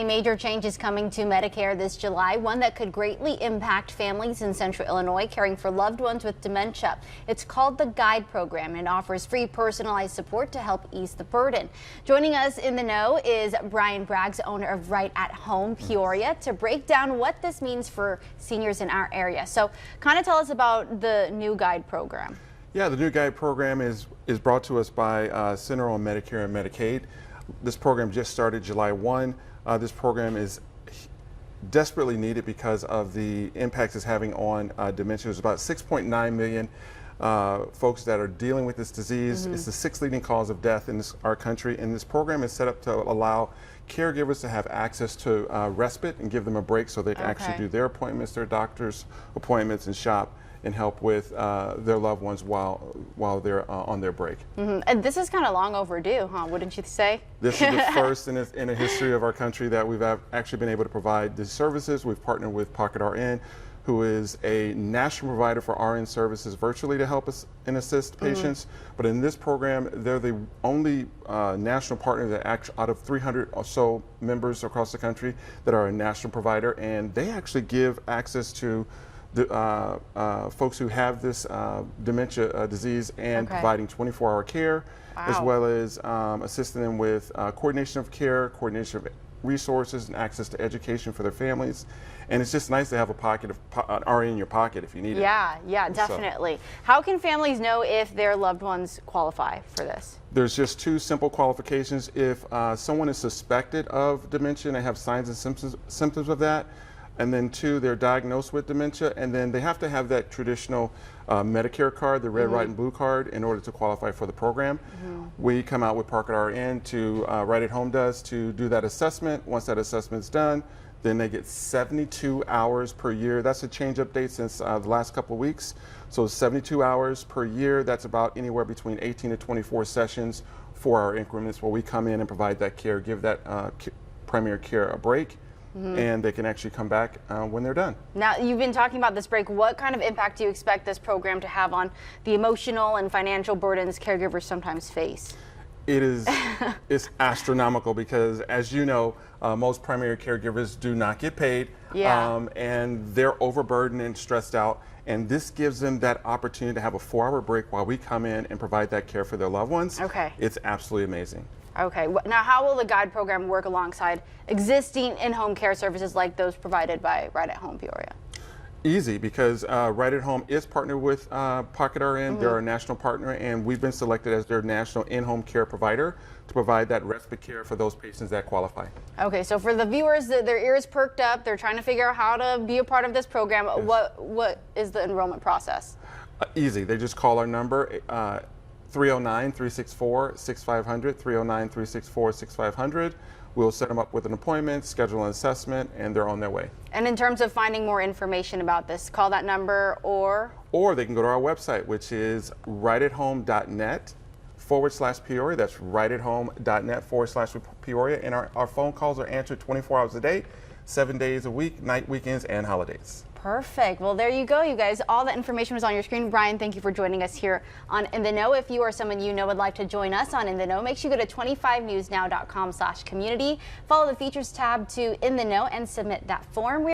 A major change is coming to Medicare this July, one that could greatly impact families in Central Illinois caring for loved ones with dementia. It's called the GUIDE program and offers free personalized support to help ease the burden. Joining us in the know is Brian Braggs, owner of Right at Home Peoria, to break down what this means for seniors in our area. So kind of tell us about the new GUIDE program. Yeah, the new GUIDE program is brought to us by Center on Medicare and Medicaid. This program just started July 1. This program is desperately needed because of the impacts it's having on dementia. There's about 6.9 million folks that are dealing with this disease. It's the sixth leading cause of death in our country, and this program is set up to allow caregivers to have access to respite and give them a break so they can actually do their appointments, their doctor's appointments, and shop and help with their loved ones while they're on their break. And this is kind of long overdue, huh? Wouldn't you say? This is the first in the history of our country that we've actually been able to provide these services. We've partnered with Pocket RN, who is a national provider for RN services virtually to help us and assist patients. But in this program, they're the only national partner that out of 300 or so members across the country that are a national provider, and they actually give access to the folks who have this dementia disease and providing 24-hour care, as well as assisting them with coordination of care, coordination of resources, and access to education for their families. And it's just nice to have an RN in your pocket if you need it. Yeah, definitely. So, how can families know if their loved ones qualify for this? There's just two simple qualifications. If someone is suspected of dementia and they have signs and symptoms of that, and then two, they're diagnosed with dementia, and then they have to have that traditional Medicare card, the red, white, and blue card, in order to qualify for the program. We come out with Pocket RN to Right at Home does to do that assessment. Once that assessment's done, then they get 72 hours per year. That's a change update since the last couple of weeks. So 72 hours per year, that's about anywhere between 18 to 24 sessions, 4-hour increments where we come in and provide that care, give that primary care a break. And they can actually come back when they're done. Now, you've been talking about this break. What kind of impact do you expect this program to have on the emotional and financial burdens caregivers sometimes face? It is it's astronomical because, as you know, most primary caregivers do not get paid, and they're overburdened and stressed out. And this gives them that opportunity to have a 4-hour break while we come in and provide that care for their loved ones. It's absolutely amazing. Okay, now how will the GUIDE program work alongside existing in-home care services like those provided by Right at Home Peoria? Easy, because Right at Home is partnered with Pocket RN. They're a national partner, and we've been selected as their national in-home care provider to provide that respite care for those patients that qualify. Okay, so for the viewers, their ears perked up, they're trying to figure out how to be a part of this program. What is the enrollment process? Easy, they just call our number, 309-364-6500, 309-364-6500. We'll set them up with an appointment, schedule an assessment, and they're on their way. And in terms of finding more information about this, call that number or they can go to our website, which is rightathome.net/Peoria. That's rightathome.net/Peoria. And our phone calls are answered 24 hours a day, 7 days a week, night, weekends, and holidays. Perfect. Well, there you go, you guys. All the information was on your screen. Brian, thank you for joining us here on In the Know. If you or someone you know would like to join us on In the Know, make sure you go to 25newsnow.com/community. Follow the features tab to In the Know and submit that form.